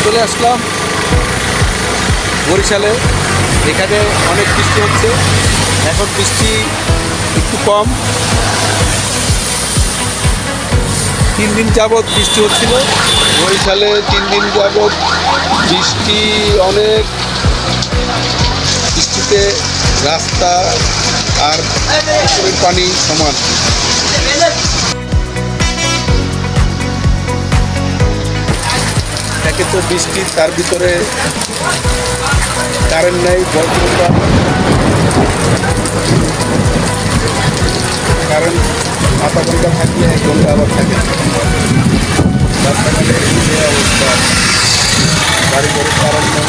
চলে আসলাম বরিশালে। এখানে অনেক বৃষ্টি হচ্ছে, এখন বৃষ্টি একটু কম। 3 দিন যাবৎ বৃষ্টি হচ্ছিল বরিশালে। 3 দিন যাবৎ বৃষ্টি অনেক। বৃষ্টিতে রাস্তা আর পুকুরের পানি সমান। একে তো বৃষ্টি, তার ভিতরে কারেন্ট নেই, বজ্রপাত। কারেন্ট আধা ঘন্টা থাকলে 1 ঘন্টা আবার থাকে। রাস্তাঘাটে এই অবস্থা, বাড়ি ঘরে কারেন্ট নেই।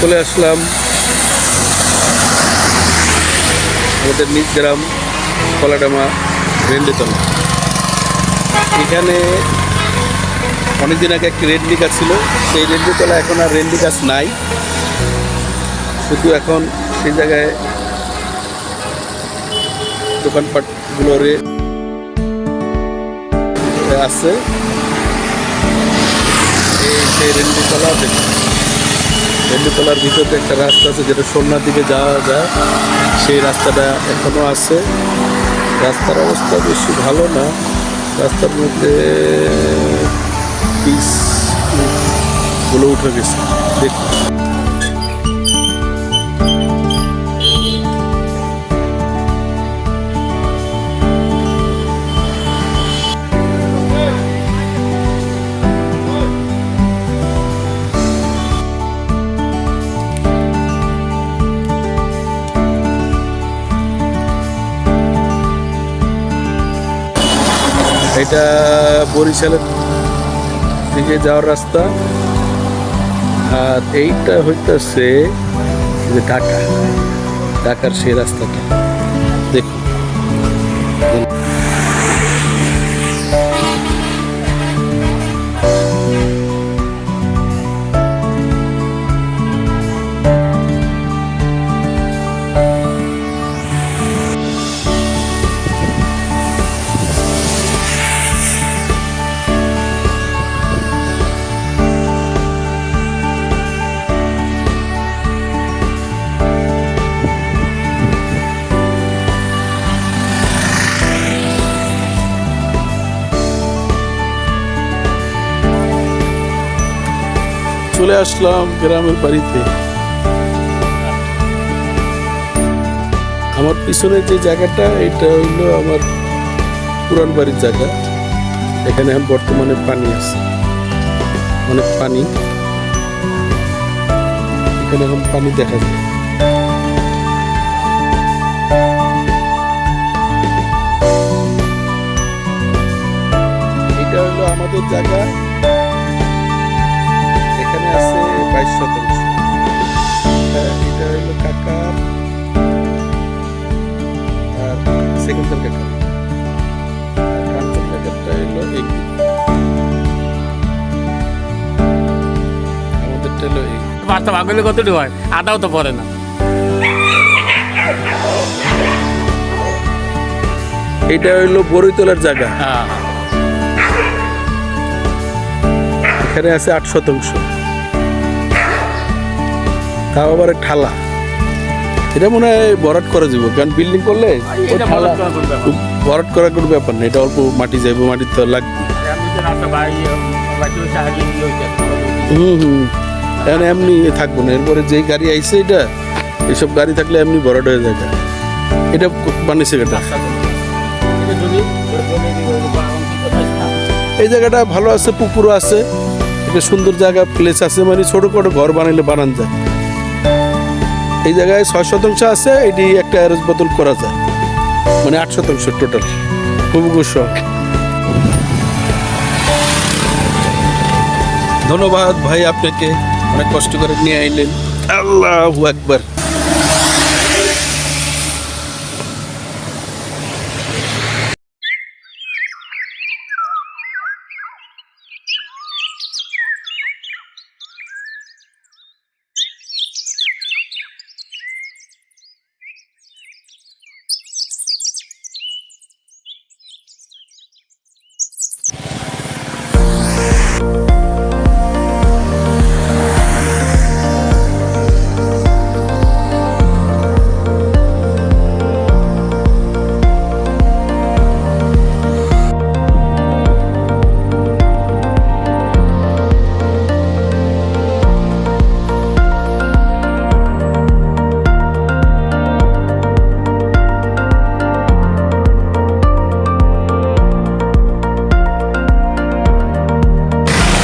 চলে আসলাম আমাদের নিজ গ্রাম কলাডামা রেন্ডিতলা। এখানে অনেকদিন আগে একটি রেন্ডি গাছ ছিল, সেই রেন্ডিতলা এখন আর রেন্ডি গাছ নাই। শুধু এখন সেই জায়গায় দোকানপাটগুলোরে আছে। এই সেই রেন্ডিতলা দেখুন, রেন্ডিতলার ভিতরে একটা রাস্তা আছে যেটা সোনার দিকে যাওয়া যায়, সেই রাস্তাটা এখনো আছে। রাস্তার অবস্থা বেশি ভালো না, রাস্তার মধ্যে পিচগুলো উঠে গেছে দেখুন। এটা বরিশালের দিকে যাওয়ার রাস্তা, আর এইটা হইতেছে যে ঢাকার সেই রাস্তাটা দেখুন। চলে আসলাম গ্রামের বাড়িতে। আমার পিছনে যে জায়গাটা, এটা হইলো আমার পুরান বাড়ির জায়গা। এখানে এখন বর্তমানে পানি আছে, অনেক পানি। এখানে এখন পানি দেখা যায়। এটা হইলো আমাদের জায়গা। এখানে আছে 22 শতাংশ। এটা হইলো কাকার আর সেকেন্ডার কাকা, আর কাঞ্চন কাকারটা হইলো এই, আমাদেরটা হইলো এই। বার্তা ভাগলে কতটুকু হয়, আটাও তো পড়ে না। এটা হইলো বড়ইতলার জায়গা। হ্যাঁ, এখানে আছে 8 শতাংশ। তাও আবার ঠালা। এটা মনে হয় ভরাট করা যাব, কারণ বিল্ডিং করলে এটা ঠালা ভরাট করা কোনো ব্যাপার না। ভরাট করার কোনো ব্যাপার না। এটা অল্প মাটি যাইব, মাটি তো লাগবে। এখন এমনি থাকবো না, এরপরে যেই গাড়ি আইছে এটা, এইসব গাড়ি থাকলে এমনি ভরাট হয়ে যায়। এটা বানিয়েছে এটা। এই জায়গাটা ভালো আছে, পুকুরও আছে। একটা সুন্দর জায়গা প্লেস আছে, মানে ছোটোখাটো ঘর বানাইলে বানান যায়। এই জায়গায় 6% আছে, এটি একটা অ্যারেঞ্জ বদল করা যায়, মানে 8% টোটাল হবিগঞ্জ শহর। ধন্যবাদ ভাই, আপনাকে অনেক কষ্ট করে নিয়ে আইলেন। আল্লাহু আকবার।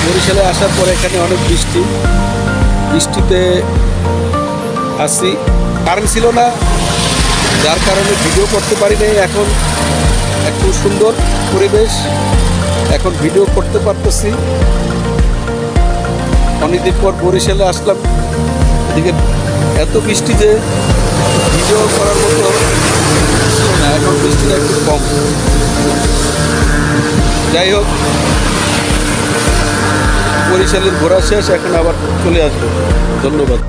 বরিশালে আসার পরে এখানে অনেক বৃষ্টিতে আসি, কারেন্ট ছিল না, যার কারণে ভিডিও করতে পারি নাই। এখন একটু সুন্দর পরিবেশ, এখন ভিডিও করতে পারতেছি। অনেকদিন পর বরিশালে আসলাম, এদিকে এত বৃষ্টি যে ভিডিও করার মতো ছিল না, এখন বৃষ্টিটা একটু কম। যাই হোক, বরিশালের ঘোরা শেষ, এখন আবার চলে আসবো। ধন্যবাদ।